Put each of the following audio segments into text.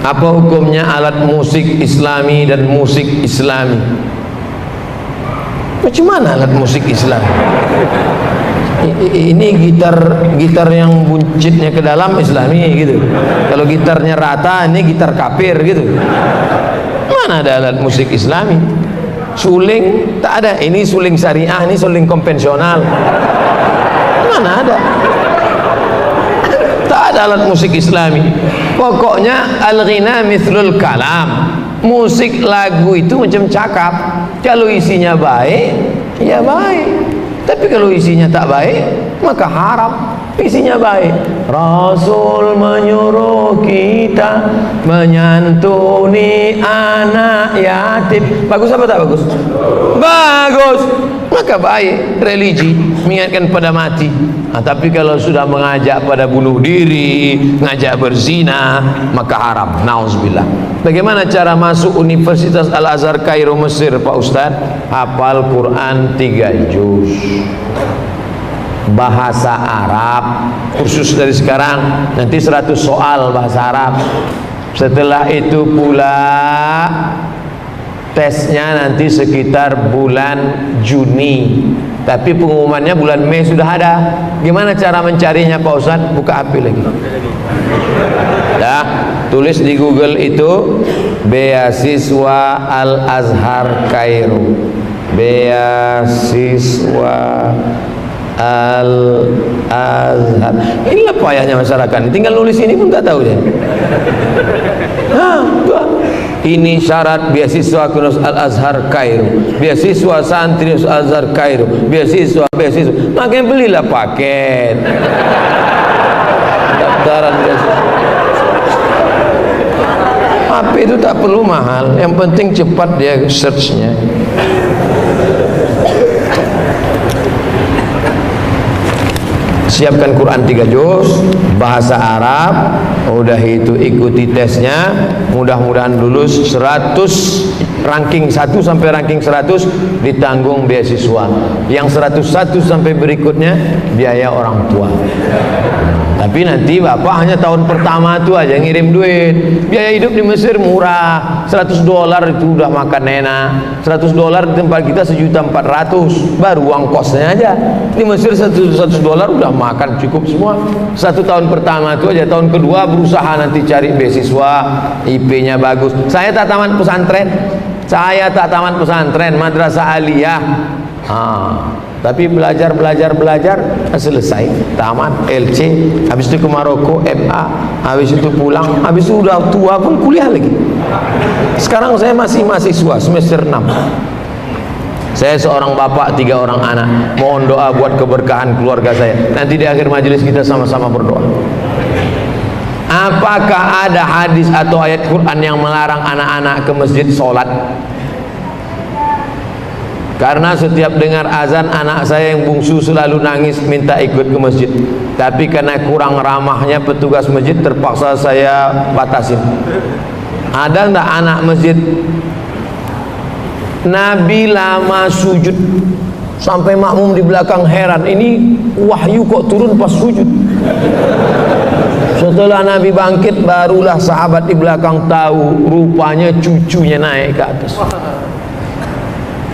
Apa hukumnya alat musik islami dan musik islami? Macam mana alat musik Islam? Ini gitar yang buncitnya ke dalam islami gitu. Kalau gitarnya rata, ini gitar kafir gitu. Mana ada alat musik islami? Suling tak ada. Ini suling syariah, ini suling konvensional. Mana ada? Tak ada alat musik islami. Pokoknya al-ghina mithlul kalam. Musik lagu itu macam cakap. Kalau isinya baik, ya baik. Tapi kalau isinya tak baik, maka haram. Isinya baik. Rasul menyuruh kita menyantuni anak yatim. Bagus apa tak bagus? Bagus. Maka baik religi, mengingatkan pada mati. Nah, tapi kalau sudah mengajak pada bunuh diri, ngajak berzina, maka haram. Nauzubillah. Bagaimana cara masuk Universitas Al-Azhar Kairo Mesir, Pak Ustaz? Hafal Quran 3 juz, bahasa Arab, kursus dari sekarang, nanti 100 soal bahasa Arab. Setelah itu pula tesnya nanti sekitar bulan Juni, tapi pengumumannya bulan Mei sudah ada. Gimana cara mencarinya Pak Ustaz? Buka HP lagi. Dah, tulis di Google itu beasiswa Al-Azhar Kairo, beasiswa Al-Azhar. Inilah payahnya masyarakat, tinggal nulis ini pun tak tahu dia. Ini syarat beasiswa Kunus Al-Azhar Kairo, beasiswa santri Al-Azhar Kairo, beasiswa. Makanya belilah paket daftaran beasiswa. HP itu tak perlu mahal, yang penting cepat dia searchnya. Siapkan Quran 3 juz, bahasa Arab, udah itu ikuti tesnya, mudah-mudahan lulus. 100 ranking 1 sampai ranking 100 ditanggung beasiswa. Yang 101 sampai berikutnya biaya orang tua. Tapi nanti bapak hanya tahun pertama itu aja ngirim duit. Biaya hidup di Mesir murah, $100 itu udah makan enak. $100 di tempat kita $1.400.000, baru uang kosnya aja. Di Mesir $100 udah makan cukup semua. 1 tahun pertama itu aja. Tahun kedua berusaha nanti cari beasiswa, IP-nya bagus. Saya tak tamat pesantren, madrasah aliyah. Tapi belajar selesai, tamat LC, habis itu ke Maroko MA, habis itu pulang, habis itu udah tua pun kuliah lagi. Sekarang saya masih mahasiswa semester 6. Saya seorang bapak, 3 orang anak. Mohon doa buat keberkahan keluarga saya. Nanti di akhir majelis kita sama-sama berdoa. Apakah ada hadis atau ayat Quran yang melarang anak-anak ke masjid sholat? Karena setiap dengar azan, anak saya yang bungsu selalu nangis minta ikut ke masjid. Tapi karena kurang ramahnya petugas masjid, terpaksa saya batasin. Ada enggak anak masjid? Nabi lama sujud sampai makmum di belakang heran, ini wahyu kok turun pas sujud. Setelah Nabi bangkit, barulah sahabat di belakang tahu, rupanya cucunya naik ke atas.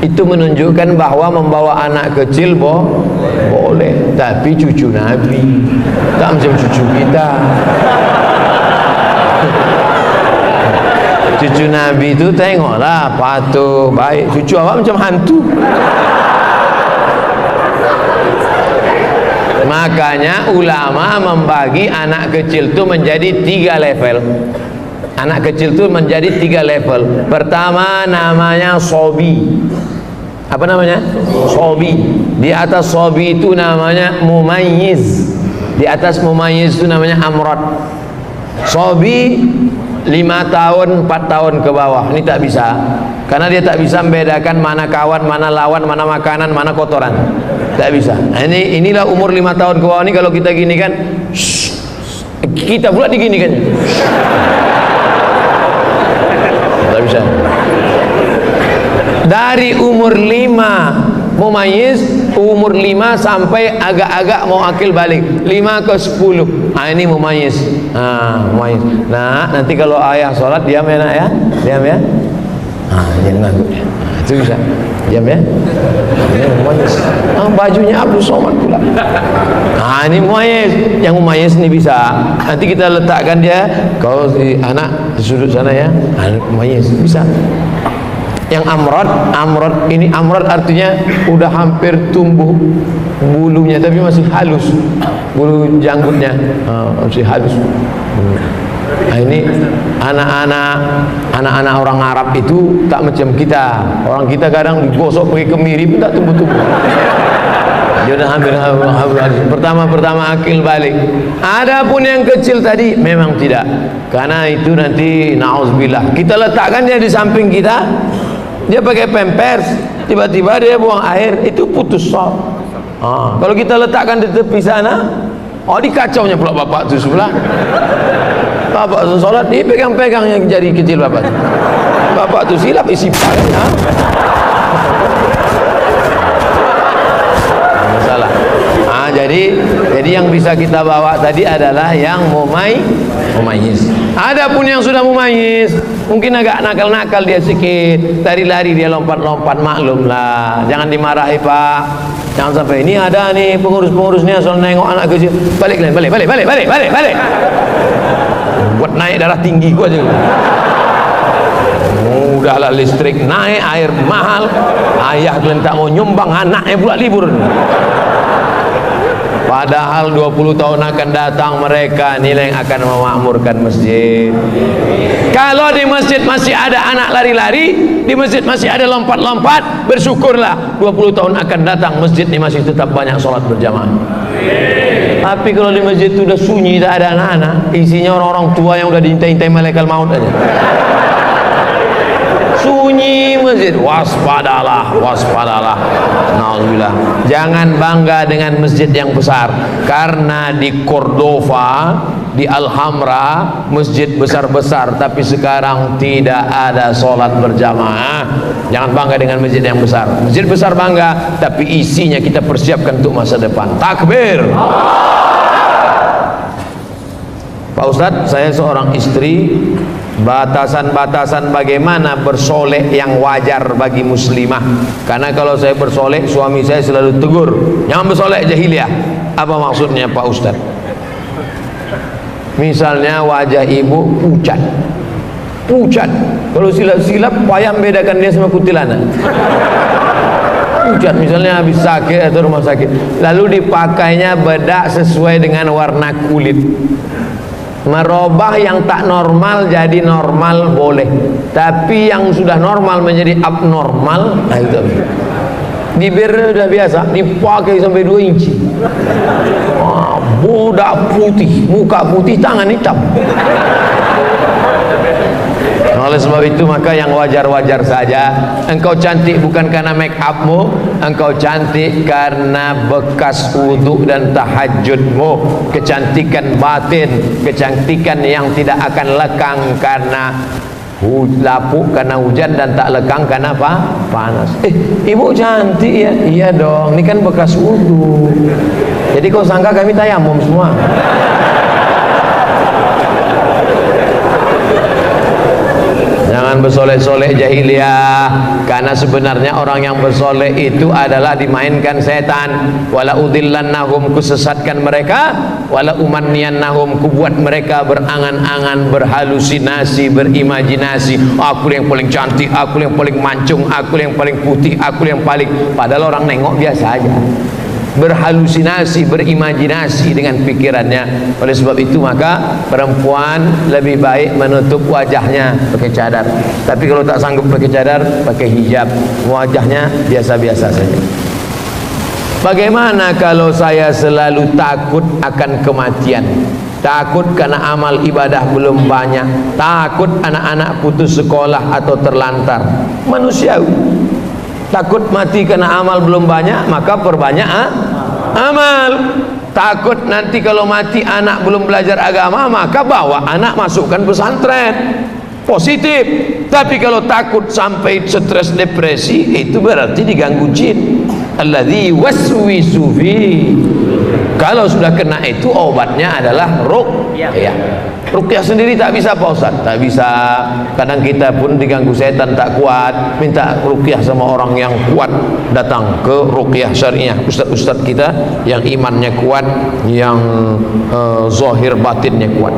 Itu menunjukkan bahwa membawa anak kecil boleh, tapi cucu Nabi, tak macam cucu kita. Cucu Nabi itu tengoklah patuh, baik. Cucu awak macam hantu. Makanya ulama membagi anak kecil itu menjadi 3 level. Anak kecil itu menjadi 3 level. Pertama namanya sobi. Apa namanya? Sobi. Di atas sobi itu namanya mumayyiz. Di atas mumayyiz itu namanya amrod. Sobi 5 tahun, 4 tahun ke bawah. Ini tak bisa, karena dia tak bisa membedakan mana kawan, mana lawan, mana makanan, mana kotoran. Tak bisa. Nah, inilah umur 5 tahun ke bawah. Ini kalau kita gini kan, kita pula diginikan. Tak bisa. Dari umur 5 Mumayyiz umur 5 sampai agak-agak mau akil balik, 5 ke 10. Ini mumayyiz. Mumayyiz. Nah, nanti kalau ayah sholat diam ya nak ya, diam ya. Jangan nganggut ya. Itu bisa. Diam ya. Ini mumayyiz. Bajunya Abdul Somad pula. Ini mumayyiz. Yang mumayyiz ini bisa. Nanti kita letakkan dia. Kalau si anak di sudut sana ya, mumayyiz bisa. Yang amrod ini, amrod artinya udah hampir tumbuh bulunya tapi masih halus, bulu janggutnya masih halus. Ini anak-anak orang Arab itu tak macam kita. Orang kita kadang digosok pakai kemiri pun tak tumbuh-tumbuh. Dia udah hampir pertama akil balik. Adapun yang kecil tadi memang tidak, karena itu nanti na'udzubillah kita letakkan dia di samping kita, dia pakai pampers, tiba-tiba dia buang air, itu putus sholat. Kalau kita letakkan di tepi sana, dikacaunya pula bapak tu sebelah. Bapak tu sholat, dia pegang-pegang yang jari kecil bapak tu. Bapak tu silap isi palanya. Masalah. Jadi yang bisa kita bawa tadi adalah yang mumayyiz. Adapun yang sudah mumayyiz, mungkin agak nakal-nakal dia sikit, lari-lari dia lompat-lompat, maklum lah, jangan dimarahi pak. Jangan sampai ini ada nih pengurus-pengurusnya soal nengok anak kecil, balik buat naik darah tinggi gua aja. Udahlah listrik naik, air mahal, ayah kalian tak mau nyumbang, anaknya pula libur. Padahal 20 tahun akan datang mereka nilai yang akan memakmurkan masjid. Kalau di masjid masih ada anak lari-lari, di masjid masih ada lompat-lompat, bersyukurlah 20 tahun akan datang masjid ini masih tetap banyak sholat berjamaah. Tapi kalau di masjid itu udah sunyi, tak ada anak-anak, isinya orang-orang tua yang udah diintai-intai malaikat maut aja. Sunyi masjid, waspadalah. Nauzubillah. Jangan bangga dengan masjid yang besar, karena di Cordova, di Alhambra, masjid besar-besar, tapi sekarang tidak ada sholat berjamaah. Jangan bangga dengan masjid yang besar. Masjid besar bangga, tapi isinya kita persiapkan untuk masa depan. Takbir. Pak Ustadz, saya seorang istri, batasan-batasan bagaimana bersolek yang wajar bagi muslimah. Karena kalau saya bersolek, suami saya selalu tegur, jangan bersolek jahiliyah. Apa maksudnya Pak Ustadz? Misalnya wajah ibu pucat, kalau silap-silap payah membedakan dia sama kuntilanak. Pucat misalnya habis sakit atau rumah sakit, lalu dipakainya bedak sesuai dengan warna kulit. Merubah yang tak normal jadi normal boleh, tapi yang sudah normal menjadi abnormal, itu bibir udah biasa dipakai sampai 2 inci. Budak putih, muka putih, tangan hitam. Oleh sebab itu maka yang wajar-wajar saja. Engkau cantik bukan karena make upmu, engkau cantik karena bekas wudhu dan tahajudmu. Kecantikan batin, kecantikan yang tidak akan lekang karena lapuk karena hujan dan tak lekang karena apa? Panas. Ibu cantik ya? Iya dong, ini kan bekas wudhu. Jadi kau sangka kami tayamum semua? Jangan bersolek-solek jahiliyah, karena sebenarnya orang yang bersolek itu adalah dimainkan setan. Wala udillannahum, kusesatkan mereka, wala umanniyannahum, kubuat mereka berangan-angan, berhalusinasi, berimajinasi. Aku yang paling cantik, aku yang paling mancung, aku yang paling putih, aku yang paling, padahal orang nengok biasa aja. Berhalusinasi, berimajinasi dengan pikirannya. Oleh sebab itu maka perempuan lebih baik menutup wajahnya pakai cadar. Tapi kalau tak sanggup pakai cadar, pakai hijab, wajahnya biasa-biasa saja. Bagaimana kalau saya selalu takut akan kematian? Takut karena amal ibadah belum banyak, takut anak-anak putus sekolah atau terlantar. Manusiawi. Takut mati karena amal belum banyak, maka perbanyak amal. Takut nanti kalau mati anak belum belajar agama, maka bawa anak masukkan pesantren. Positif. Tapi kalau takut sampai stres depresi, itu berarti diganggu jin. alladzi waswisu fi. Kalau sudah kena itu obatnya adalah ruqyah. Ruqyah sendiri tak bisa Pak Ustaz, tak bisa. Kadang kita pun diganggu setan tak kuat, minta ruqyah sama orang yang kuat, datang ke ruqyah syariah, ustaz-ustaz kita yang imannya kuat, yang zahir batinnya kuat.